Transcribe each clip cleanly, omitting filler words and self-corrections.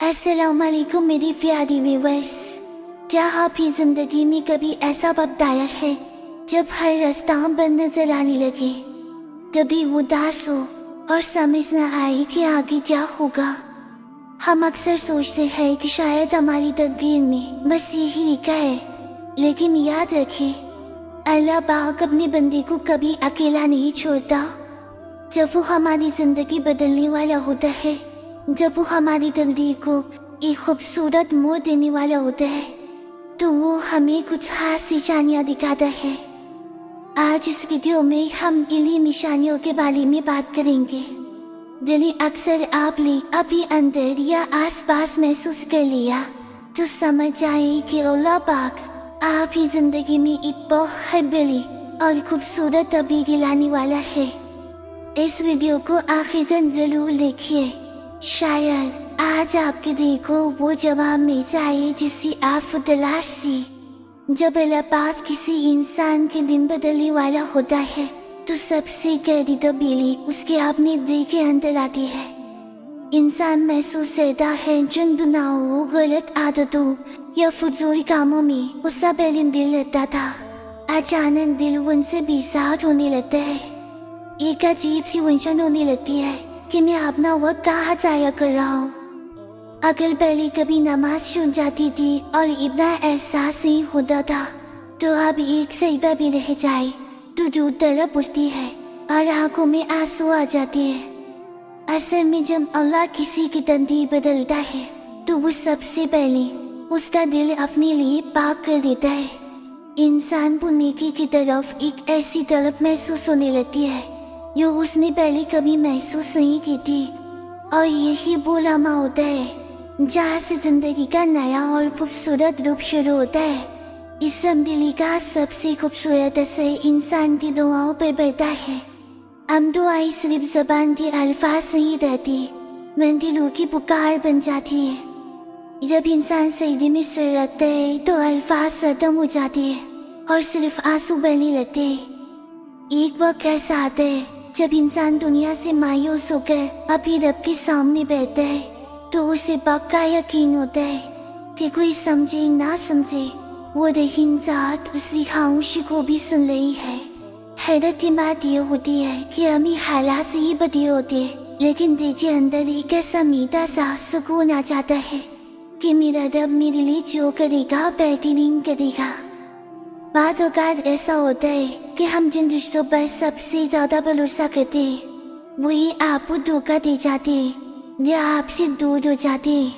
السلام علیکم میری پیاری ویورز، کیا آپ کی زندگی میں کبھی ایسا وقت آیا ہے جب ہر راستہ بند نظر آنے لگے، کبھی اداس ہو اور سمجھ نہ آئے کہ آگے کیا ہوگا؟ ہم اکثر سوچتے ہیں کہ شاید ہماری تقدیر میں بس یہی لکھا ہے، لیکن یاد رکھیں اللہ پاک اپنے بندے کو کبھی اکیلا نہیں چھوڑتا۔ جب وہ ہماری زندگی بدلنے والا ہوتا ہے، جب وہ ہماری تقدیر کو ایک خوبصورت موڑ دینے والا ہوتا ہے، تو وہ ہمیں کچھ خاص نشانیاں دکھاتا ہے۔ آج اس ویڈیو میں ہم انہی نشانیوں کے بارے میں بات کریں گے جنہیں اکثر آپ نے اپنے اندر یا آس پاس محسوس کر لیا تو سمجھ جائیں کہ اللہ پاک آپ کی زندگی میں ایک بہت بڑی اور خوبصورت تبدیلی لانے والا ہے۔ اس ویڈیو کو آخر تک ضرور دیکھیے، شاید آج آپ کے دل کو وہ جواب مل جائے جسے آپ تلاش تھی۔ جب اللہ پاک کسی انسان کے دن بدلنے والا ہوتا ہے تو سب سے گہری تبدیلی اس کے اپنے دل کے اندر آتی ہے۔ انسان محسوس کرتا ہے جن گناہوں، غلط عادتوں یا فضول کاموں میں اس کا پہلے دل لگتا تھا، اچانک دل ان سے بیزار ہونے لگتا ہے۔ ایک عجیب سی الجھن ہونے لگتی ہے کہ میں اپنا وقت کہاں ضائع کر رہا ہوں۔ اگر پہلے کبھی نماز چھوٹ جاتی تھی اور اتنا احساس نہیں ہوتا تھا، تو اب ایک سجدہ بھی رہ جائے تو جو تڑپ اٹھتی ہے اور آنکھوں میں آنسو آ جاتے ہیں۔ اصل میں جب اللہ کسی کی تقدیر بدلتا ہے تو وہ سب سے پہلے اس کا دل اپنے لیے پاک کر دیتا ہے۔ انسان کو نیکی کی طرف ایک ایسی طرف محسوس ہونے لگتی ہے جو اس نے پہلے کبھی محسوس نہیں کی تھی، اور یہی وہ لمحہ ہوتا ہے جہاں سے زندگی کا نیا اور خوبصورت روپ شروع ہوتا ہے۔ اس تبدیلی کا سب سے خوبصورت اثر انسان کی دعاؤں پر پڑتا ہے۔ ہم دعائیں صرف زبان کے الفاظ نہیں رہتی، بلکہ دلوں کی پکار بن جاتی ہے۔ جب انسان سجدے میں سر رکھتا ہے تو الفاظ ختم ہو جاتے ہیں اور صرف آنسو بہنے لگتے ہیں۔ ایک وقت ایسا آتا ہے جب انسان دنیا سے مایوس ہو کر اپنے رب کے سامنے بیٹھتا ہے تو اسے پکا یقین ہوتا ہے کہ کوئی سمجھے نہ سمجھے وہ رحیم ذات اس کی خاموشی کو بھی سن رہی ہے۔ حیرت کی بات یہ ہوتی ہے کہ ہمیں حالات سے ہی بدلے ہوتے ہیں، لیکن دل کے اندر ایک ایسا میٹھا سا سکون آ جاتا ہے کہ میرا رب میرے لیے جو کرے گا بہترین کرے گا۔ بعض اوقات ایسا ہوتا ہے کہ ہم جن رشتوں پر سب سے زیادہ بھروسہ کرتے ہیں وہی آپ کو دھوکہ دے جاتے ہیں یا آپ سے دور ہو جاتے ہیں،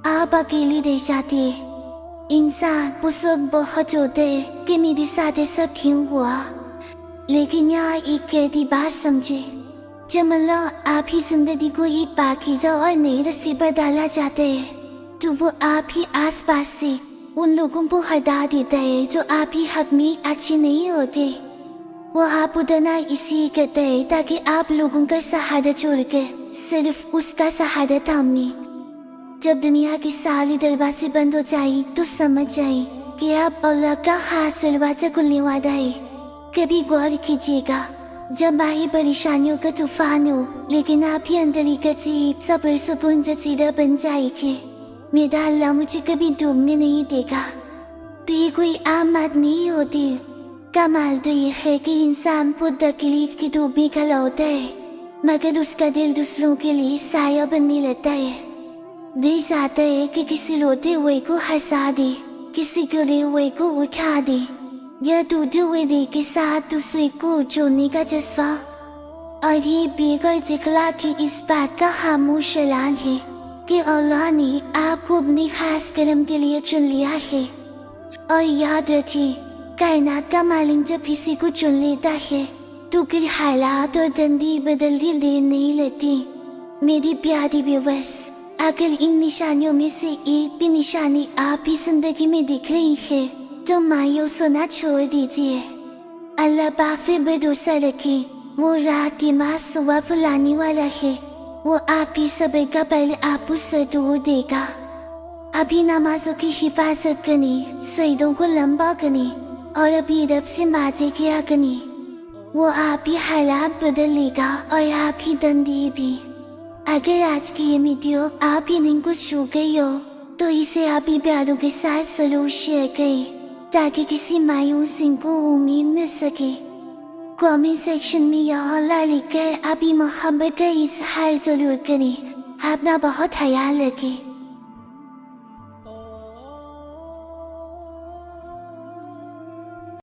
آپ اکیلے رہ جاتے ہیں۔ انسان اس وقت بہت ہوتا ہے کہ میرے ساتھ ایسا کیوں ہوا، لیکن یہاں ایک گہری بات سمجھے، جب اللہ آپ کی زندگی کو ایک پاکیزہ اور نئے راستے پر ڈالا جاتا ہے تو وہ آپ ہی آس پاس سے ان لوگوں کو ہٹا دیتا ہے جو آپ ہی حق میں اچھے نہیں ہوتے۔ وہ آپ اتنا اسی کرتا ہے تاکہ آپ لوگوں کا سہارا چھوڑ کر صرف اس کا سہارا تھامیں۔ جب دنیا کے سارے دروازے بند ہو جائیں تو سمجھ جائیں کہ اب اللہ کا خاص دروازہ کھلنے والا ہے۔ کبھی غور کیجیے گا، جب باہر پریشانیوں کا طوفان ہو لیکن آپ ہی اندر ایک عجیب سا پرسکون جزیرہ بن جائے کہ میرا اللہ مجھے کبھی ڈوبنے نہیں دے گا، تو یہ کوئی عام بات نہیں ہوتی۔ کمال تو یہ ہے کہ انسان خود تکلیف کی ڈوب میں کھڑا ہوتا ہے مگر اس کا دل دوسروں کے لیے سایہ بننے لگتا ہے۔ دل چاہتا ہے کہ کسی روتے ہوئے کو ہنسا دے، کسی گرے ہوئے کو اٹھا دے، یا ٹوٹے ہوئے دل کے ساتھ دوسرے کو جوڑنے کا جذبہ۔ اور یہ بے غرض اخلاق کی اس بات کا خاموش اعلان ہے کہ اللہ نے آپ کو اپنے خاص کرم کے لیے چن لیا ہے۔ اور یاد رکھیں، کائنات کا مالک جب کسی کو چن لیتا ہے تو پھر حالات اور تقدیر بدلنے دیر نہیں لگتی۔ میری پیاری ویورز، اگر ان نشانیوں میں سے ایک بھی نشانی آپ کی زندگی میں دکھ رہی ہے تو مایوس ہونا چھوڑ دیجیے۔ اللہ پاک پہ بھروسہ رکھیں، وہ رات کے بعد صبح پھلانے والا ہے۔ وہ آپ کی صبر کا پہلے آپ کو ستور دے گا۔ ابھی نمازوں کی حفاظت کریں، سجدوں کو لمبا کریں اور ابھی رب سے باتیں کیا کریں۔ وہ آپ کی حالات بدل لے گا اور آپ کی تقدیر بھی۔ اگر آج کی یہ ویڈیو آپ ہی دن کو چھو گئی ہو تو اسے آپ ہی پیاروں کے ساتھ ضرور شیئر کریں تاکہ کسی مایوس ان کو امید مل سکے۔ کامنٹ سیکشن میں یا اللہ لکھ کر آپ ہی محبت کا اظہار ضرور کریں۔ اپنا بہت خیال رکھیں۔